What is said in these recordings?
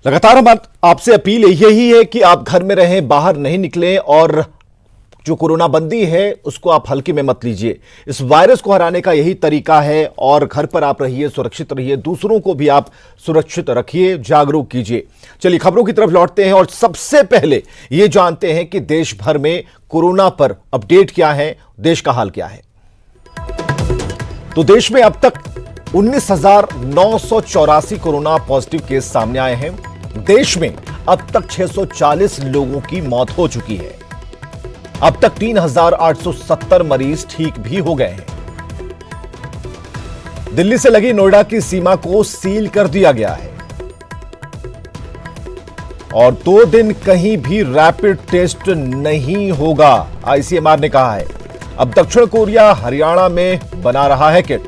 लगातार हम आपसे अपील यही है कि आप घर में रहें, बाहर नहीं निकलें और जो कोरोना बंदी है उसको आप हल्के में मत लीजिए। इस वायरस को हराने का यही तरीका है और घर पर आप रहिए, सुरक्षित रहिए, दूसरों को भी आप सुरक्षित रखिए, जागरूक कीजिए। चलिए खबरों की तरफ लौटते हैं और सबसे पहले ये जानते हैं कि देश भर में कोरोना पर अपडेट क्या है, देश का हाल क्या है। तो देश में अब तक 19,984 कोरोना पॉजिटिव केस सामने आए हैं। देश में अब तक 640 लोगों की मौत हो चुकी है। अब तक 3,870 मरीज ठीक भी हो गए हैं। दिल्ली से लगी नोएडा की सीमा को सील कर दिया गया है और 2 दिन कहीं भी रैपिड टेस्ट नहीं होगा, आईसीएमआर ने कहा है। अब दक्षिण कोरिया हरियाणा में बना रहा है किट।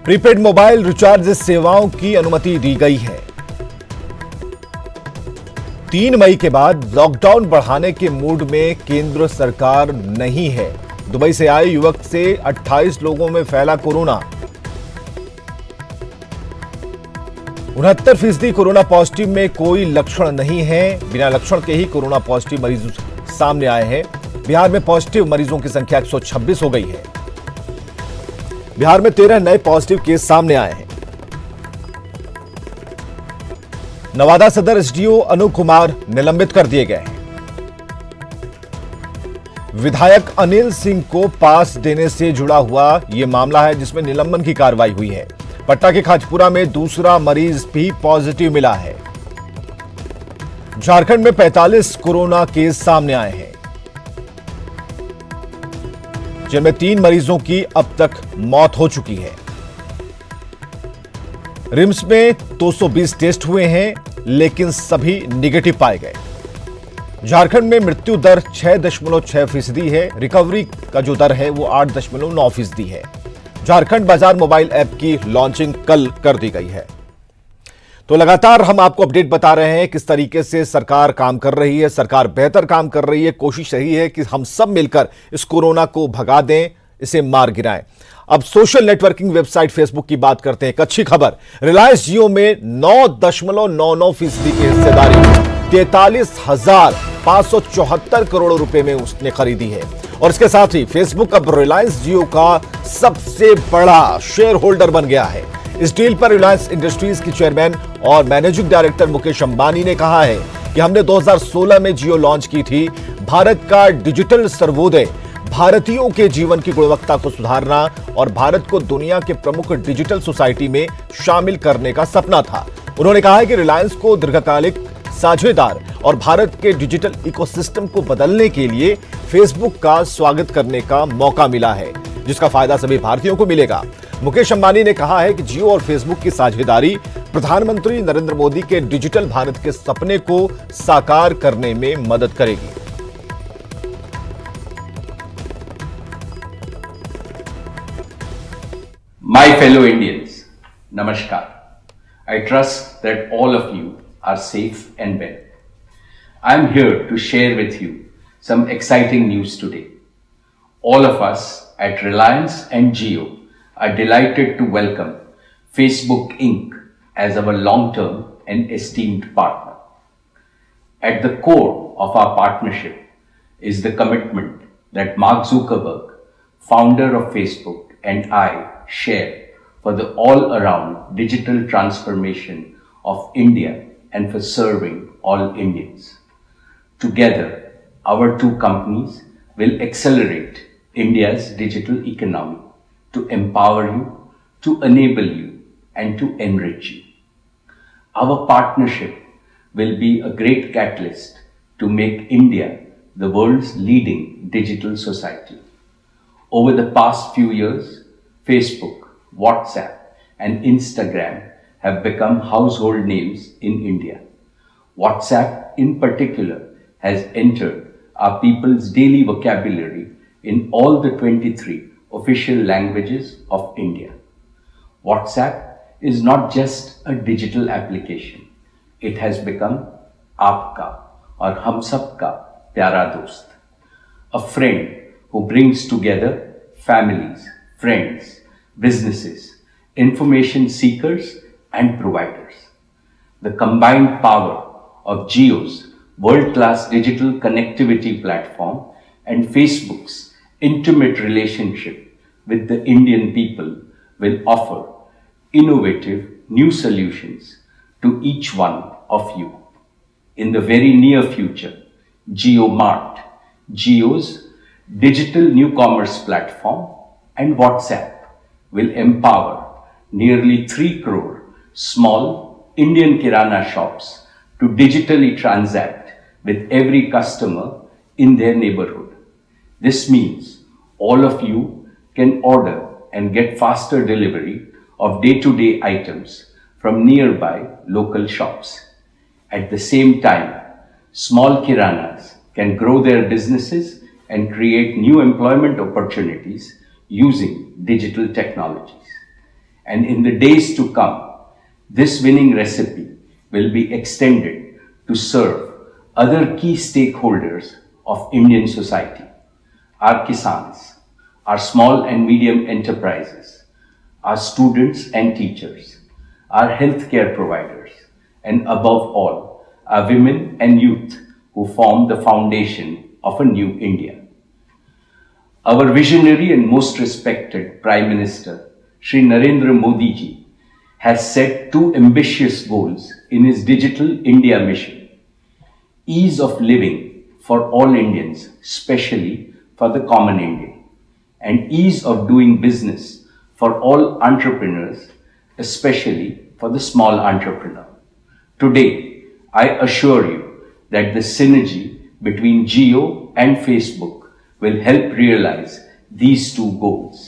प्रीपेड मोबाइल रिचार्ज सेवाओं की अनुमति दी गई है। 3 मई के बाद लॉकडाउन बढ़ाने के मूड में केंद्र सरकार नहीं है। दुबई से आए युवक से 28 लोगों में फैला कोरोना। 69% कोरोना पॉजिटिव में कोई लक्षण नहीं है। बिना लक्षण के ही कोरोना पॉजिटिव मरीज सामने आए हैं। बिहार में पॉजिटिव मरीजों की संख्या 126 हो गई है। बिहार में 13 नए पॉजिटिव केस सामने आए हैं। नवादा सदर एसडीओ अनूप कुमार निलंबित कर दिए गए हैं। विधायक अनिल सिंह को पास देने से जुड़ा हुआ यह मामला है जिसमें निलंबन की कार्रवाई हुई है। पटना के खाजपुरा में दूसरा मरीज भी पॉजिटिव मिला है। झारखंड में 45 कोरोना केस सामने आए हैं जिनमें 3 मरीजों की अब तक मौत हो चुकी है। रिम्स में 220 टेस्ट हुए हैं लेकिन सभी निगेटिव पाए गए। झारखंड में मृत्यु दर 6.6% है। रिकवरी का जो दर है वो 8.9% है। झारखंड बाजार मोबाइल ऐप की लॉन्चिंग कल कर दी गई है। तो लगातार हम आपको अपडेट बता रहे हैं किस तरीके से सरकार काम कर रही है। सरकार बेहतर काम कर रही है। कोशिश यही है कि हम सब मिलकर इस कोरोना को भगा दें, इसे मार गिराएं। अब सोशल नेटवर्किंग वेबसाइट फेसबुक की बात करते हैं। एक अच्छी खबर, रिलायंस जियो में 9.99% की हिस्सेदारी 43,574 करोड़ रुपए में उसने खरीदी है। और इसके साथ ही फेसबुक अब रिलायंस जियो का सबसे बड़ा शेयर होल्डर बन गया है। इस डील पर रिलायंस इंडस्ट्रीज की चेयरमैन और मैनेजिंग डायरेक्टर मुकेश अंबानी ने कहा है कि हमने 2016 में जियो लॉन्च की थी। भारत का डिजिटल सर्वोदय, भारतीयों के जीवन की गुणवत्ता को सुधारना और भारत को दुनिया के प्रमुख डिजिटल सोसाइटी में शामिल करने का सपना था। उन्होंने कहा है कि रिलायंस को दीर्घकालिक साझेदार और भारत के डिजिटल इकोसिस्टम को बदलने के लिए फेसबुक का स्वागत करने का मौका मिला है, जिसका फायदा सभी भारतीयों को मिलेगा। मुकेश अंबानी ने कहा है कि जियो और फेसबुक की साझेदारी प्रधानमंत्री नरेंद्र मोदी के डिजिटल भारत के सपने को साकार करने में मदद करेगी। My fellow Indians, Namaskar. I trust that all of you are safe and well. I am here to share with you some exciting news today. All of us at Reliance and Jio are delighted to welcome Facebook Inc. as our long-term and esteemed partner. At the core of our partnership is the commitment that Mark Zuckerberg, founder of Facebook, and I share for the all-around digital transformation of India and for serving all Indians. Together, our two companies will accelerate India's digital economy to empower you, to enable you, and to enrich you. Our partnership will be a great catalyst to make India the world's leading digital society. Over the past few years, Facebook, WhatsApp, and Instagram have become household names in India. WhatsApp, in particular, has entered our people's daily vocabulary in all the 23 official languages of India. WhatsApp is not just a digital application. It has become Aapka or Hum Sabka Pyara Dost, a friend who brings together families, friends, businesses, information seekers, and providers. the combined power of Jio's world-class digital connectivity platform and Facebook's intimate relationship with the Indian people will offer innovative new solutions to each one of you. In the very near future, JioMart, Jio's digital new commerce platform, and WhatsApp will empower nearly 3 crore small Indian Kirana shops to digitally transact with every customer in their neighborhood. This means all of you can order and get faster delivery of day-to-day items from nearby local shops. At the same time, small Kiranas can grow their businesses and create new employment opportunities using digital technologies. And in the days to come, this winning recipe will be extended to serve other key stakeholders of Indian society: our Kisans, our small and medium enterprises, our students and teachers, our healthcare providers, and above all, our women and youth who form the foundation of a new India. Our visionary and most respected Prime Minister, Shri Narendra Modi ji, has set 2 ambitious goals in his Digital India mission: ease of living for all Indians, especially for the common Indian, and ease of doing business for all entrepreneurs, especially for the small entrepreneur. Today, I assure you that the synergy between Jio and Facebook will help realize these 2 goals.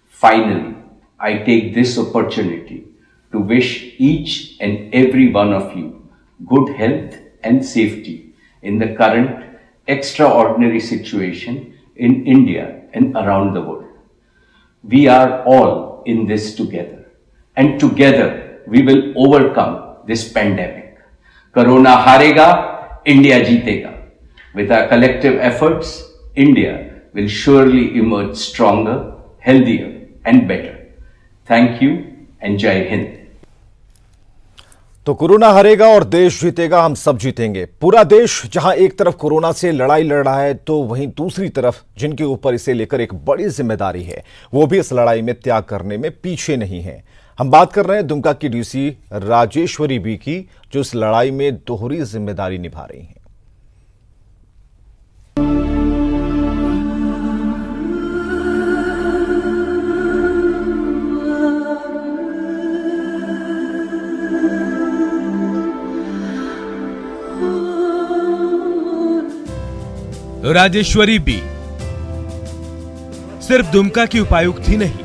Finally, I take this opportunity to wish each and every one of you good health and safety in the current extraordinary situation in India and around the world. We are all in this together, and together we will overcome this pandemic. Corona harega, India jeetega. With our collective efforts, India will surely emerge stronger, healthier, and better. Thank you and Jai Hind. तो corona हारेगा और देश जीतेगा, हम सब जीतेंगे। पूरा देश जहां एक तरफ कोरोना से लड़ाई लड़ रहा है, तो वहीं दूसरी तरफ जिनके ऊपर इसे लेकर एक बड़ी जिम्मेदारी है, वो भी इस लड़ाई में त्याग करने में पीछे नहीं है। हम बात कर रहे हैं दुमका की डीसी राजेश्वरी बी की, जो इस लड़ाई में दोहरी जिम्मेदारी निभा रही हैं। राजेश्वरी बी सिर्फ दुमका की उपायुक्त ही नहीं,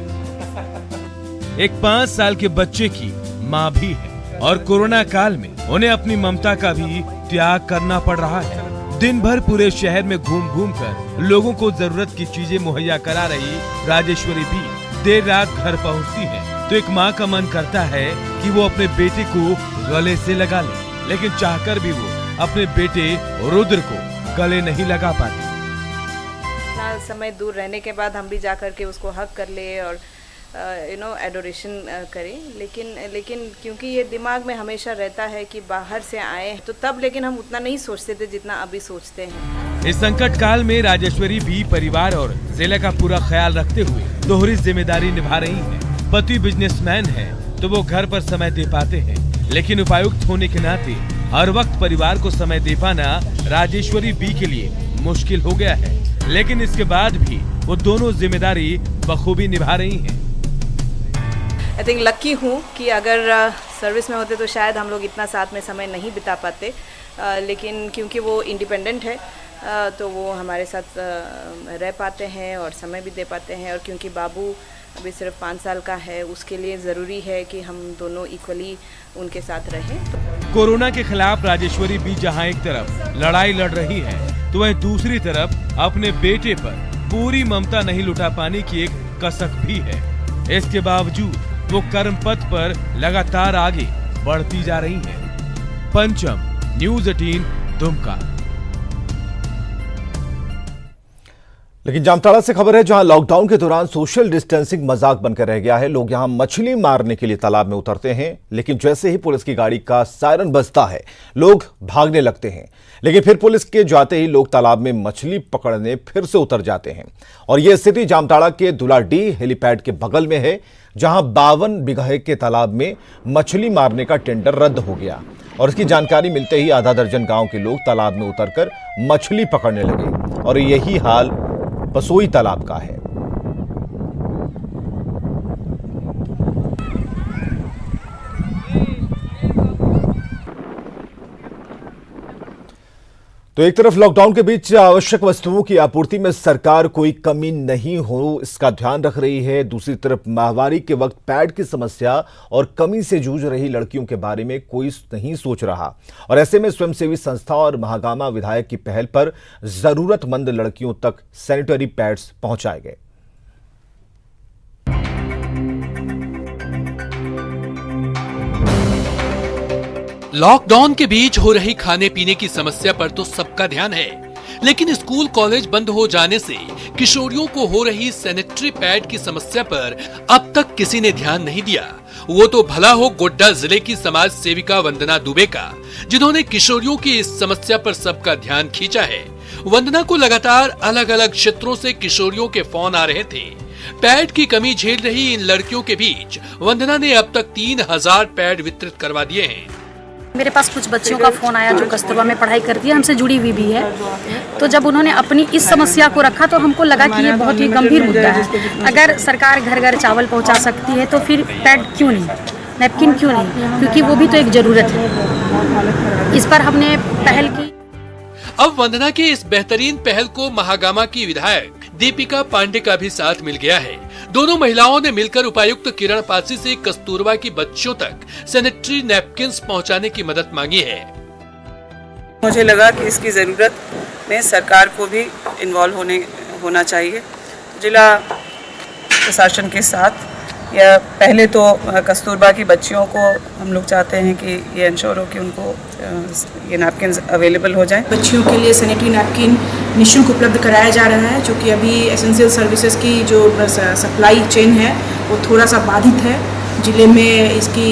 एक 5 साल के बच्चे की मां भी है, और कोरोना काल में उन्हें अपनी ममता का भी त्याग करना पड़ रहा है। दिन भर पूरे शहर में घूम घूम कर लोगों को जरूरत की चीजें मुहैया करा रही राजेश्वरी बी देर रात घर पहुंचती है तो एक मां का मन करता है कि वो अपने बेटे को गले से लगा ले, लेकिन चाहकर भी वो अपने बेटे रुद्र को गले नहीं लगा पाती। इतना समय दूर रहने के बाद हम भी जाकर के उसको हक कर ले और एडोरेशन करें, लेकिन क्योंकि ये दिमाग में हमेशा रहता है कि बाहर से आए तो तब, लेकिन हम उतना नहीं सोचते थे जितना अभी सोचते हैं। इस संकट काल में राजेश्वरी भी परिवार और जिले का पूरा ख्याल रखते हुए दोहरी जिम्मेदारी निभा रही हैं। पति बिजनेसमैन है तो वो घर पर समय दे पाते हैं, लेकिन उपायुक्त होने के नाते हर वक्त परिवार को समय दे पाना राजेश्वरी बी के लिए मुश्किल हो गया है, लेकिन इसके बाद भी वो दोनों जिम्मेदारी बखूबी निभा रही हैं। आई थिंक लकी हूँ कि अगर सर्विस में होते तो शायद हम लोग इतना साथ में समय नहीं बिता पाते, लेकिन क्योंकि वो इंडिपेंडेंट है तो वो हमारे साथ रह पाते हैं और समय भी दे पाते हैं, और क्योंकि बाबू अभी सिर्फ 5 साल का है, उसके लिए ज़रूरी है कि हम दोनों इक्वली उनके साथ रहें। कोरोना के खिलाफ राजेश्वरी भी जहां एक तरफ लड़ाई लड़ रही है, तो वहीं दूसरी तरफ अपने बेटे पर पूरी ममता नहीं लुटा पाने की एक कसक भी है। इसके बावजूद वो कर्म पथ पर लगातार आगे बढ़ती जा रही है। पंचम, न्यूज़ 18, दुमका। लेकिन जामताड़ा से खबर है, जहां लॉकडाउन के दौरान सोशल डिस्टेंसिंग मजाक बनकर रह गया है। लोग यहां मछली मारने के लिए तालाब में उतरते हैं, लेकिन जैसे ही पुलिस की गाड़ी का सायरन बजता है, लोग भागने लगते हैं। लेकिन फिर पुलिस के जाते ही लोग तालाब में मछली पकड़ने फिर से उतर जाते हैं। और यह स्थिति जामताड़ा के दुलाडी हेलीपैड के बगल में है, जहां 52 बीघे के तालाब में मछली मारने का टेंडर रद्द हो गया। और इसकी जानकारी मिलते ही आधा दर्जन गांव के लोग तालाब में उतरकर मछली पकड़ने लगे। और यही हाल बसोई तालाब का है। तो एक तरफ लॉकडाउन के बीच आवश्यक वस्तुओं की आपूर्ति में सरकार कोई कमी नहीं हो इसका ध्यान रख रही है। दूसरी तरफ माहवारी के वक्त पैड की समस्या और कमी से जूझ रही लड़कियों के बारे में कोई नहीं सोच रहा। और ऐसे में स्वयंसेवी संस्था और महागामा विधायक की पहल पर जरूरतमंद लड़कियों तक सैनिटरी पैड्स पहुंचाए गए। लॉकडाउन के बीच हो रही खाने पीने की समस्या पर तो सबका ध्यान है, लेकिन स्कूल कॉलेज बंद हो जाने से किशोरियों को हो रही सैनिटरी पैड की समस्या पर अब तक किसी ने ध्यान नहीं दिया। वो तो भला हो गोड्डा जिले की समाज सेविका वंदना दुबे का, जिन्होंने किशोरियों की इस समस्या पर सबका ध्यान खींचा है। वंदना को लगातार अलग अलग क्षेत्रों से किशोरियों के फोन आ रहे थे। पैड की कमी झेल रही इन लड़कियों के बीच वंदना ने अब तक 3000 पैड वितरित करवा दिए हैं। मेरे पास कुछ बच्चियों का फोन आया जो कस्तूरबा में पढ़ाई करती है, हमसे जुड़ी हुई भी है। तो जब उन्होंने अपनी इस समस्या को रखा तो हमको लगा कि ये बहुत ही गंभीर मुद्दा है। अगर सरकार घर घर चावल पहुंचा सकती है तो फिर पैड क्यों नहीं, नैपकिन क्यों नहीं, क्योंकि वो भी तो एक जरूरत है। इस पर हमने पहल की। अब वंदना के इस बेहतरीन पहल को महागामा की विधायक दीपिका पांडे का भी साथ मिल गया है। दोनों महिलाओं ने मिलकर उपायुक्त किरण पासी से कस्तूरबा की बच्चियों तक सैनिटरी नैपकिन्स पहुंचाने की मदद मांगी है। मुझे लगा कि इसकी जरूरत में सरकार को भी इन्वॉल्व होना चाहिए। जिला प्रशासन के साथ या पहले तो कस्तूरबा की बच्चियों को हम लोग चाहते हैं कि ये इंश्योर हो कि उनको ये नैपकिन अवेलेबल हो जाए। बच्चियों के लिए सैनिटरी नैपकिन निःशुल्क उपलब्ध कराया जा रहा है, क्योंकि अभी एसेंशियल सर्विसेज की जो सप्लाई चेन है वो थोड़ा सा बाधित है। जिले में इसकी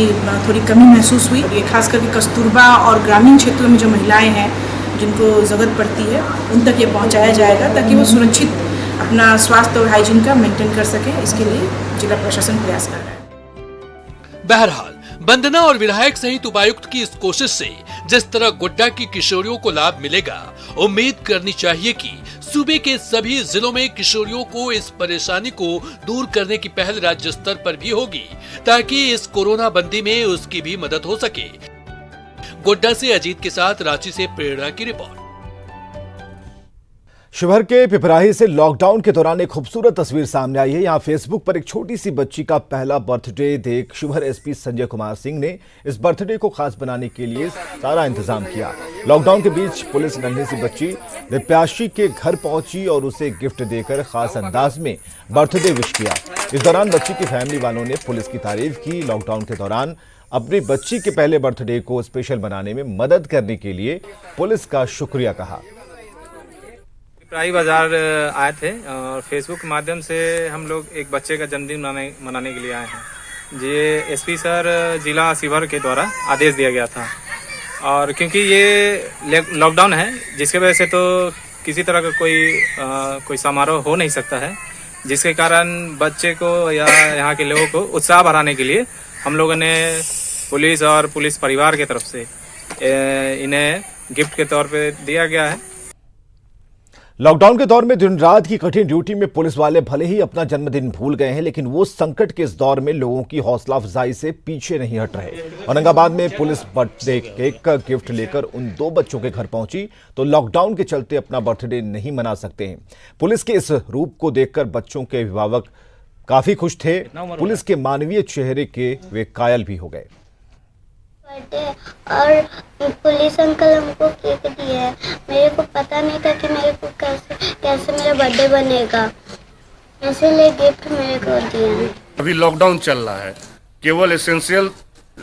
थोड़ी कमी महसूस हुई। ये खास करके कस्तूरबा और ग्रामीण क्षेत्रों में जो महिलाएं हैं जिनको ज़रूरत पड़ती है उन तक ये पहुंचाया जाएगा, ताकि वो सुरक्षित अपना स्वास्थ्य और हाइजीन का मेंटेन कर सके। इसके लिए जिला प्रशासन प्रयास कर रहा है। बहरहाल वंदना और विधायक सहित उपायुक्त की इस कोशिश से जिस तरह गोड्डा की किशोरियों को लाभ मिलेगा, उम्मीद करनी चाहिए कि सूबे के सभी जिलों में किशोरियों को इस परेशानी को दूर करने की पहल राज्य स्तर पर भी होगी, ताकि इस कोरोना बंदी में उसकी भी मदद हो सके। गोड्डा से अजीत के साथ रांची से प्रेरणा की रिपोर्ट। शिवहर के पिपराही से लॉकडाउन के दौरान एक खूबसूरत तस्वीर सामने आई है। यहां फेसबुक पर एक छोटी सी बच्ची का पहला बर्थडे देख शिवहर एसपी संजय कुमार सिंह ने इस बर्थडे को खास बनाने के लिए सारा इंतजाम किया। लॉकडाउन के बीच पुलिस नन्ही सी बच्ची दिप्याशी के घर पहुंची और उसे गिफ्ट देकर खास अंदाज में बर्थडे विश किया। इस दौरान बच्ची की फैमिली वालों ने पुलिस की तारीफ की। लॉकडाउन के दौरान अपनी बच्ची के पहले बर्थडे को स्पेशल बनाने में मदद करने के लिए पुलिस का शुक्रिया कहा। पिपराही बाजार आए थे और फेसबुक के माध्यम से हम लोग एक बच्चे का जन्मदिन मनाने के लिए आए हैं। ये एसपी सर जिला शिवहर के द्वारा आदेश दिया गया था, और क्योंकि ये लॉकडाउन है जिसके वजह से तो किसी तरह का कोई समारोह हो नहीं सकता है, जिसके कारण बच्चे को या यहाँ के लोगों को उत्साह बढ़ाने के लिए हम लोगों ने पुलिस और पुलिस परिवार की तरफ से इन्हें गिफ्ट के तौर पे दिया गया है। लॉकडाउन के दौर में दिन रात की कठिन ड्यूटी में पुलिस वाले भले ही अपना जन्मदिन भूल गए हैं, लेकिन वो संकट के इस दौर में लोगों की हौसला अफजाई से पीछे नहीं हट रहे। औरंगाबाद में पुलिस बर्थडे केक का गिफ्ट लेकर उन 2 बच्चों के घर पहुंची तो लॉकडाउन के चलते अपना बर्थडे नहीं मना सकते हैं। पुलिस के इस रूप को देखकर बच्चों के अभिभावक काफी खुश थे। पुलिस के मानवीय चेहरे के वे कायल भी हो गए। और पुलिस अंकल हमको केक दिया है। मेरे को पता नहीं था कि मेरे को कैसे मेरा बर्थडे बनेगा, इसीलिए गिफ्ट मेरे को दिया है। अभी लॉकडाउन चल रहा है, केवल एसेंशियल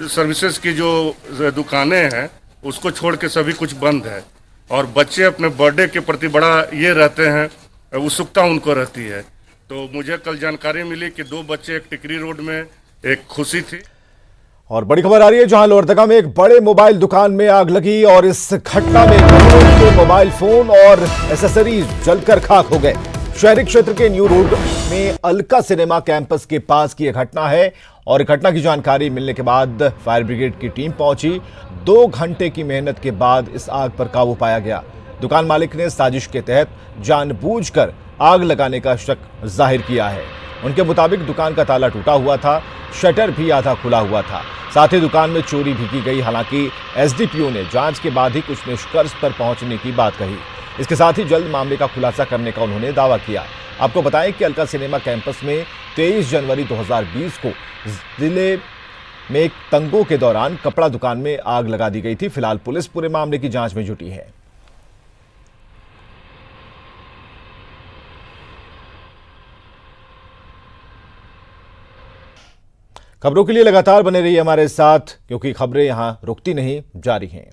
सर्विसेज की जो दुकानें हैं उसको छोड़ के सभी कुछ बंद है, और बच्चे अपने बर्थडे के प्रति बड़ा ये रहते हैं उत्सुकता उनको रहती है। तो मुझे कल जानकारी मिली कि 2 बच्चे एक टिकरी रोड में एक खुशी थी। और बड़ी खबर आ रही है जहां लोहरदगा में एक बड़े मोबाइल दुकान में आग लगी और इस घटना में करोड़ों के मोबाइल फोन और एसेसरीज जलकर खाक हो गए। शहरी क्षेत्र के न्यू रोड में अलका सिनेमा कैंपस के पास की यह घटना है और घटना की जानकारी मिलने के बाद फायर ब्रिगेड की टीम पहुंची। 2 घंटे की मेहनत के बाद इस आग पर काबू पाया गया। दुकान मालिक ने साजिश के तहत जानबूझकर आग लगाने का शक जाहिर किया है। उनके मुताबिक दुकान का ताला टूटा हुआ था, शटर भी आधा खुला हुआ था, साथ ही दुकान में चोरी भी की गई। हालांकि एसडीपीओ ने जांच के बाद ही कुछ निष्कर्ष पर पहुंचने की बात कही। इसके साथ ही जल्द मामले का खुलासा करने का उन्होंने दावा किया। आपको बताएं कि अलका सिनेमा कैंपस में 23 जनवरी 2020 को जिले में एक दंगों के दौरान कपड़ा दुकान में आग लगा दी गई थी। फिलहाल पुलिस पूरे मामले की जांच में जुटी है। खबरों के लिए लगातार बने रहिए हमारे साथ, क्योंकि खबरें यहां रुकती नहीं, जारी हैं।